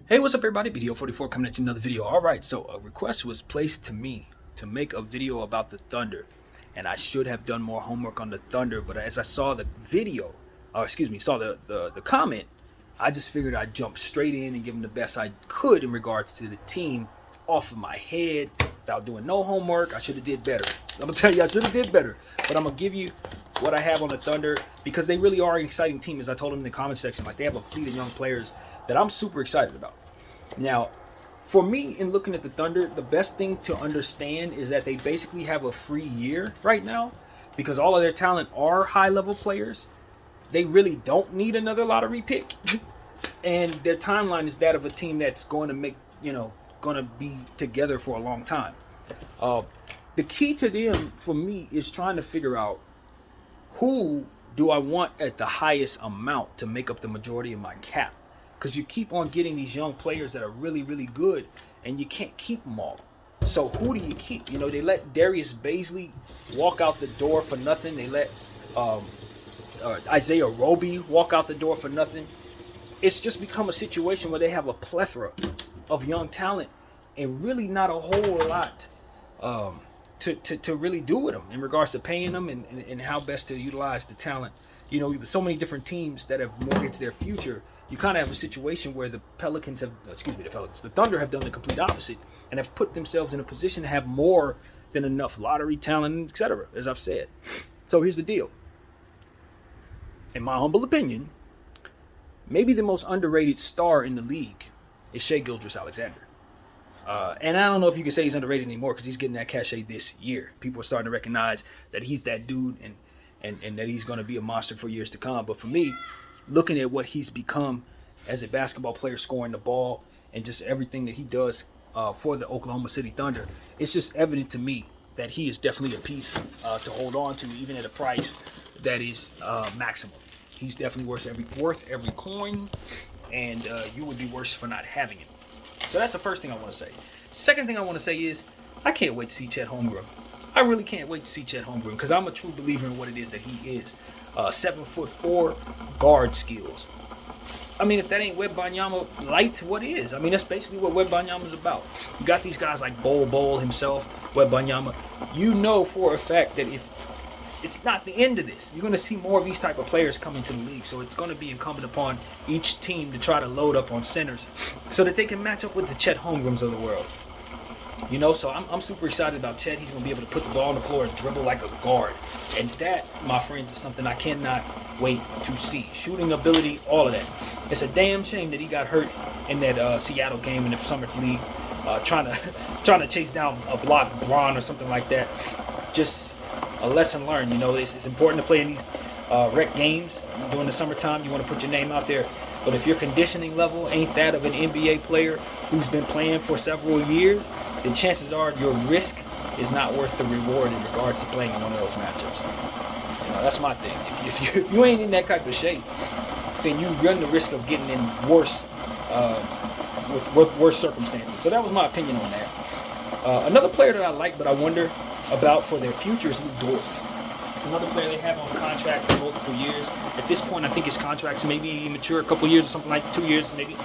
Hey, what's up everybody? BDO44 coming at you another video. Alright, so a request was placed to me to make a video about the Thunder. And I should have done more homework on the Thunder, but as I saw the video, saw the comment, I just figured I'd jump straight in and give them the best I could in regards to the team off of my head without doing no homework. I should have did better. I'm gonna tell you I should have did better. But I'm gonna give you what I have on the Thunder because they really are an exciting team, as I told them in the comment section. Like, they have a fleet of young players that I'm super excited about. Now, for me, in looking at the Thunder, the best thing to understand is that they basically have a free year right now because all of their talent are high-level players. They really don't need another lottery pick. And their timeline is that of a team that's going to going to be together for a long time. The key to them, for me, is trying to figure out who do I want at the highest amount to make up the majority of my cap. Because you keep on getting these young players that are really, really good, and you can't keep them all. So who do you keep? You know, they let Darius Baisley walk out the door for nothing. They let Isaiah Roby walk out the door for nothing. It's just become a situation where they have a plethora of young talent and really not a whole lot to really do with them in regards to paying them and how best to utilize the talent. You know, with so many different teams that have mortgaged their future, you kind of have a situation where the Thunder have done the complete opposite and have put themselves in a position to have more than enough lottery talent, etc., as I've said. So here's the deal. In my humble opinion, maybe the most underrated star in the league is Shai Gilgeous-Alexander. And I don't know if you can say he's underrated anymore because he's getting that cachet this year. People are starting to recognize that he's that dude and that he's going to be a monster for years to come. But for me, looking at what he's become as a basketball player, scoring the ball, and just everything that he does for the Oklahoma City Thunder, it's just evident to me that he is definitely a piece to hold on to, even at a price that is maximum. He's definitely worth every coin, and you would be worse for not having him. So that's the first thing I want to say. Second thing I want to say is I can't wait to see Chet Holmgren. I really can't wait to see Chet Holmgren because I'm a true believer in what it is that he is. 7'4" guard skills. I mean, if that ain't Wembanyama light, what is? I mean, that's basically what Wembanyama's about. You got these guys like Bol himself, Wembanyama. You know for a fact that if it's not the end of this, you're going to see more of these type of players come into the league. So it's going to be incumbent upon each team to try to load up on centers so that they can match up with the Chet Holmgrens of the world. You know, so I'm super excited about Chet. He's going to be able to put the ball on the floor and dribble like a guard. And that, my friends, is something I cannot wait to see. Shooting ability, all of that. It's a damn shame that he got hurt in that Seattle game in the Summer League, trying to chase down a block Braun or something like that. Just a lesson learned. You know, it's important to play in these rec games during the summertime. You want to put your name out there. But if your conditioning level ain't that of an NBA player who's been playing for several years, then chances are your risk is not worth the reward in regards to playing in one of those matchups. You know, that's my thing. If you ain't in that type of shape, then you run the risk of getting in worse with worse circumstances. So that was my opinion on that. Another player that I like but I wonder about for their future is Lu Dort. It's another player they have on contract for multiple years. At this point, I think his contract's maybe mature a couple years or something, like 2 years maybe.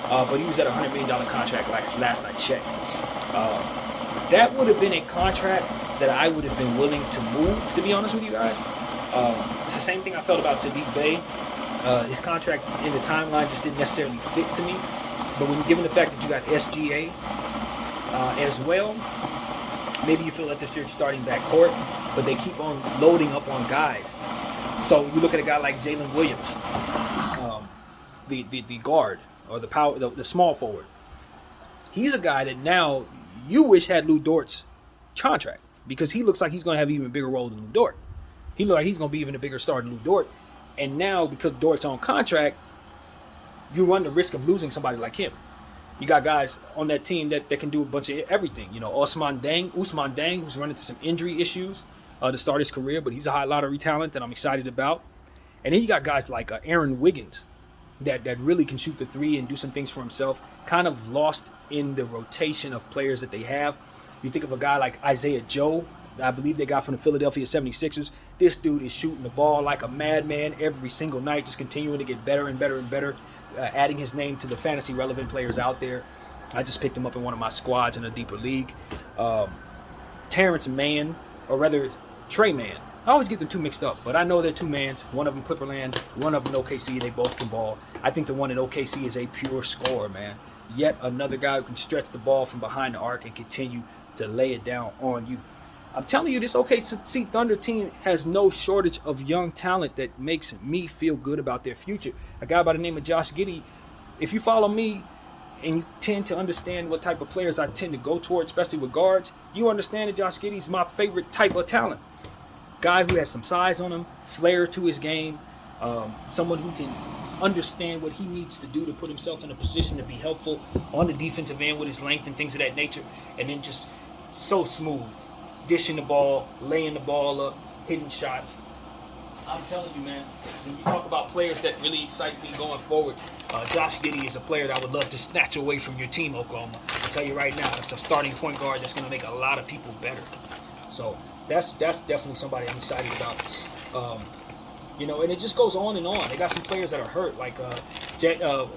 But he was at a $100 million contract last I checked. That would have been a contract that I would have been willing to move, to be honest with you guys. It's the same thing I felt about Sadiq Bey. His contract in the timeline just didn't necessarily fit to me. But when given the fact that you got SGA as well, maybe you feel that this year's starting backcourt, but they keep on loading up on guys. So you look at a guy like Jalen Williams, the guard or the small forward. He's a guy that now you wish had Lu Dort's contract because he looks like he's going to have an even bigger role than Lu Dort. He looks like he's going to be even a bigger star than Lu Dort. And now because Dort's on contract, you run the risk of losing somebody like him. You got guys on that team that can do a bunch of everything. You know, Usman Deng, who's run into some injury issues to start his career, but he's a high lottery talent that I'm excited about. And then you got guys like Aaron Wiggins that really can shoot the three and do some things for himself, kind of lost in the rotation of players that they have. You think of a guy like Isaiah Joe, I believe they got from the Philadelphia 76ers. This dude is shooting the ball like a madman every single night, just continuing to get better and better and better. adding his name to the fantasy relevant players out there. I just picked him up in one of my squads in a deeper league. Terrence Mann, or rather Trey Mann. I always get them two mixed up, but I know they're two mans. One of them Clipperland, one of them OKC. They both can ball. I think the one in OKC is a pure scorer, man. Yet another guy who can stretch the ball from behind the arc and continue to lay it down on you. I'm telling you, this OKC Thunder team has no shortage of young talent that makes me feel good about their future. A guy by the name of Josh Giddey, if you follow me and you tend to understand what type of players I tend to go toward, especially with guards, you understand that Josh Giddey is my favorite type of talent. Guy who has some size on him, flair to his game, someone who can understand what he needs to do to put himself in a position to be helpful on the defensive end with his length and things of that nature, and then just so smooth, dishing the ball, laying the ball up, hitting shots. I'm telling you, man, when you talk about players that really excite me going forward, Josh Giddey is a player that I would love to snatch away from your team, Oklahoma. I'll tell you right now, it's a starting point guard that's going to make a lot of people better. So that's definitely somebody I'm excited about. And it just goes on and on. They got some players that are hurt, like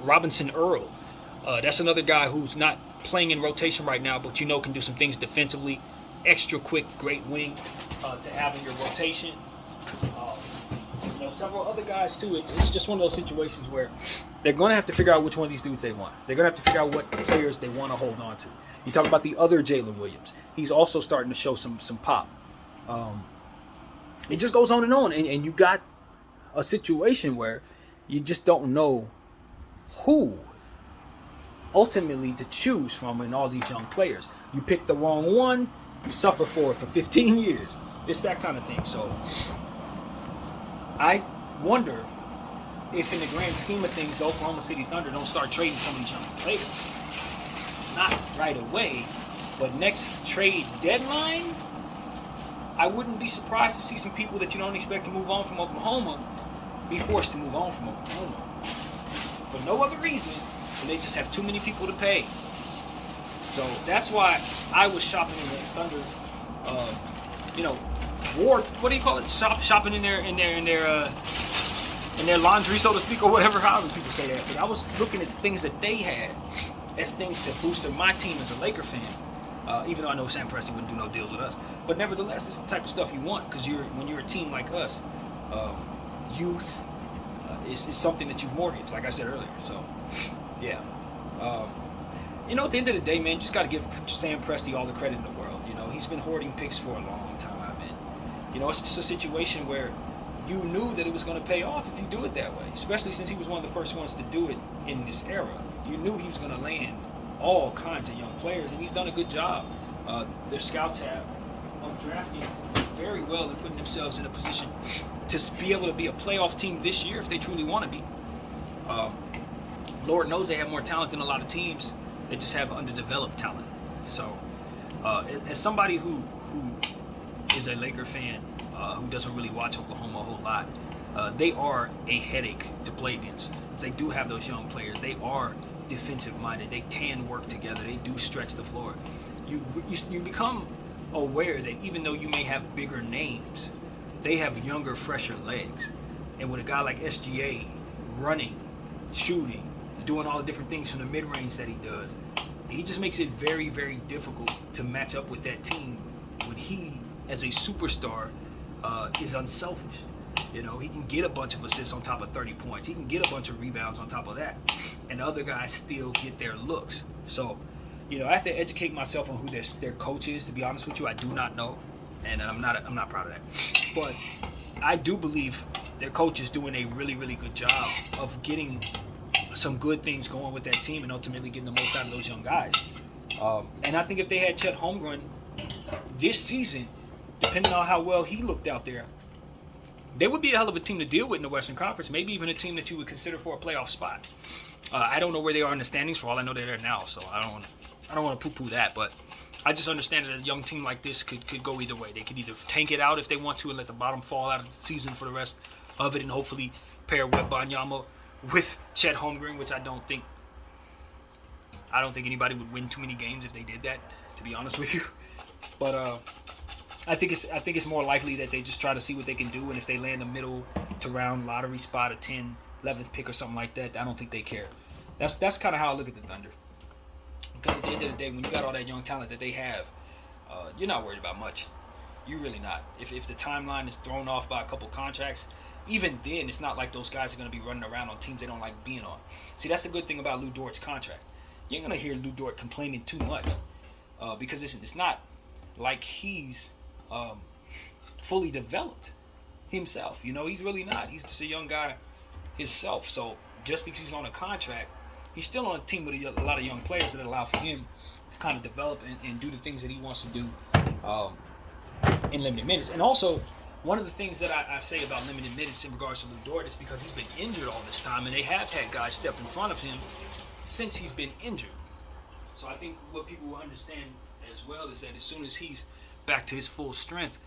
Robinson Earl. That's another guy who's not playing in rotation right now, but can do some things defensively. Extra quick, great wing to have in your rotation. Several other guys too. It's just one of those situations where they're going to have to figure out which one of these dudes they want. They're going to have to figure out what players they want to hold on to. You talk about the other Jalen Williams. He's also starting to show some pop. It just goes on, and you got a situation where you just don't know who ultimately to choose from in all these young players. You pick the wrong one, you suffer for it for 15 years. It's that kind of thing. So I wonder if in the grand scheme of things, the Oklahoma City Thunder don't start trading some of these young players. Not right away, but next trade deadline, I wouldn't be surprised to see some people that you don't expect to move on from Oklahoma be forced to move on from Oklahoma. For no other reason, and they just have too many people to pay. So that's why I was shopping in the Thunder, what do you call it? Shopping in their laundry, so to speak, or whatever, however people say that. But I was looking at things that they had as things to boost my team as a Laker fan. Even though I know Sam Presti wouldn't do no deals with us, but nevertheless, it's the type of stuff you want because when you're a team like us, youth is something that you've mortgaged, like I said earlier. So, yeah. At the end of the day, man, you just got to give Sam Presti all the credit in the world. He's been hoarding picks for a long time, and it's just a situation where you knew that it was going to pay off if you do it that way, especially since he was one of the first ones to do it in this era. You knew he was going to land all kinds of young players, and he's done a good job. Their scouts have drafted very well and putting themselves in a position to be able to be a playoff team this year if they truly want to be. Lord knows they have more talent than a lot of teams. They just have underdeveloped talent. So, as somebody who is a Laker fan who doesn't really watch Oklahoma a whole lot, they are a headache to play against. They do have those young players. They are defensive-minded. They can work together. They do stretch the floor. You become aware that even though you may have bigger names, they have younger, fresher legs. And with a guy like SGA running, shooting, doing all the different things from the mid-range that he does, he just makes it very, very difficult to match up with that team when he, as a superstar, is unselfish. He can get a bunch of assists on top of 30 points. He can get a bunch of rebounds on top of that. And the other guys still get their looks. So, I have to educate myself on who their coach is. To be honest with you, I do not know. And I'm not proud of that. But I do believe their coach is doing a really, really good job of getting some good things going with that team and ultimately getting the most out of those young guys. And I think if they had Chet Holmgren this season, depending on how well he looked out there, they would be a hell of a team to deal with in the Western Conference, maybe even a team that you would consider for a playoff spot. I don't know where they are in the standings. For all I know, they're there now, so I don't want to poo-poo that, but I just understand that a young team like this could go either way. They could either tank it out if they want to and let the bottom fall out of the season for the rest of it and hopefully pair Wembanyama with Chet Holmgren, which I don't think anybody would win too many games if they did that, to be honest with you. But I think it's more likely that they just try to see what they can do, and if they land a middle to round lottery spot, a 10, 11th pick or something like that. I don't think they care. That's kind of how I look at the Thunder. Because at the end of the day, when you got all that young talent that they have, you're not worried about much. You're really not. If the timeline is thrown off by a couple contracts, even then, it's not like those guys are going to be running around on teams they don't like being on. See, that's the good thing about Lou Dort's contract. You ain't going to hear Lou Dort complaining too much because it's not like he's fully developed himself. You know, he's really not. He's just a young guy himself. So just because he's on a contract, he's still on a team with a lot of young players that allow for him to kind of develop and do the things that he wants to do in limited minutes. And also, one of the things that I say about limited minutes in regards to Lou Dort is because he's been injured all this time, and they have had guys step in front of him since he's been injured. So I think what people will understand as well is that as soon as he's back to his full strength,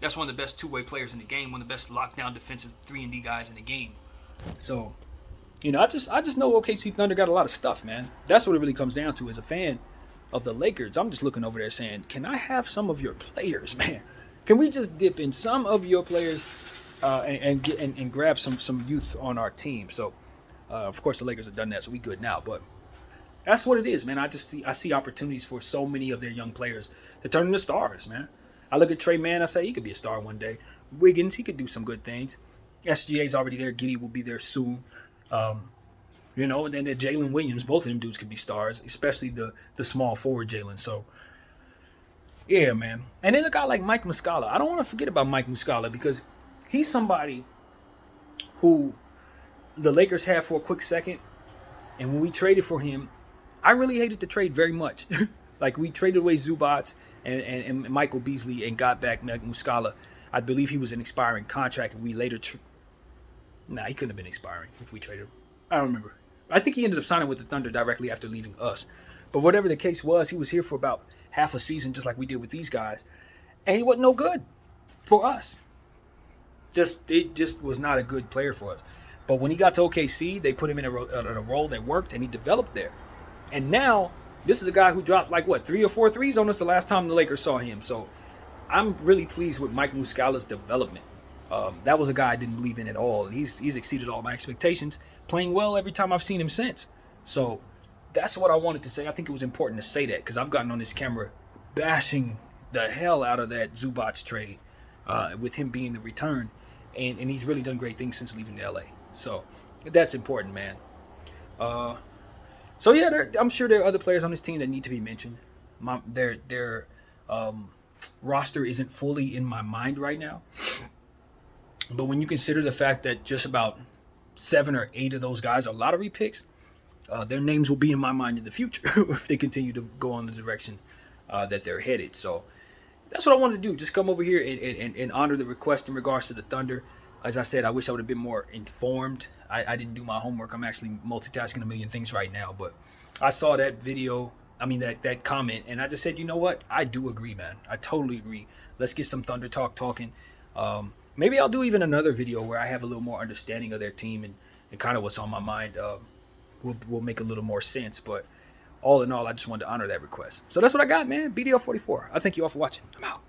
that's one of the best two-way players in the game, one of the best lockdown defensive 3-and-D guys in the game. So, you know, I just know OKC Thunder got a lot of stuff, man. That's what it really comes down to. As a fan of the Lakers, I'm just looking over there saying, can I have some of your players, man? Can we just dip in some of your players and grab some youth on our team? So, of course, the Lakers have done that, so we good now. But that's what it is, man. I see opportunities for so many of their young players to turn into stars, man. I look at Trey Mann, I say he could be a star one day. Wiggins, he could do some good things. SGA's already there. Giddey will be there soon. You know, and then Jalen Williams, both of them dudes could be stars, especially the small forward Jalen. So, yeah, man. And then a guy like Mike Muscala. I don't want to forget about Mike Muscala because he's somebody who the Lakers had for a quick second. And when we traded for him, I really hated the trade very much. Like, we traded away Zubats and Michael Beasley and got back Mike Muscala. I believe he was an expiring contract, and we later... he couldn't have been expiring if we traded him. I don't remember. I think he ended up signing with the Thunder directly after leaving us. But whatever the case was, he was here for about half a season, just like we did with these guys. And he wasn't no good for us. It just was not a good player for us. But when he got to OKC, they put him in a role that worked, and he developed there. And now, this is a guy who dropped, 3 or 4 threes on us the last time the Lakers saw him. So I'm really pleased with Mike Muscala's development. That was a guy I didn't believe in at all, and he's exceeded all my expectations, playing well every time I've seen him since. So that's what I wanted to say. I think it was important to say that because I've gotten on this camera bashing the hell out of that Zubats trade with him being the return, and he's really done great things since leaving LA. So that's important, man. So yeah, I'm sure there are other players on this team that need to be mentioned. Their roster isn't fully in my mind right now. But when you consider the fact that just about 7 or 8 of those guys are lottery picks, their names will be in my mind in the future if they continue to go on the direction that they're headed. So that's what I wanted to do. Just come over here and honor the request in regards to the Thunder. As I said, I wish I would have been more informed. I didn't do my homework. I'm actually multitasking a million things right now. But I saw that video, that comment, and I just said, you know what? I do agree, man. I totally agree. Let's get some Thunder talk talking. Maybe I'll do even another video where I have a little more understanding of their team and kind of what's on my mind will make a little more sense. But all in all, I just wanted to honor that request. So that's what I got, man. BDL44. I thank you all for watching. I'm out.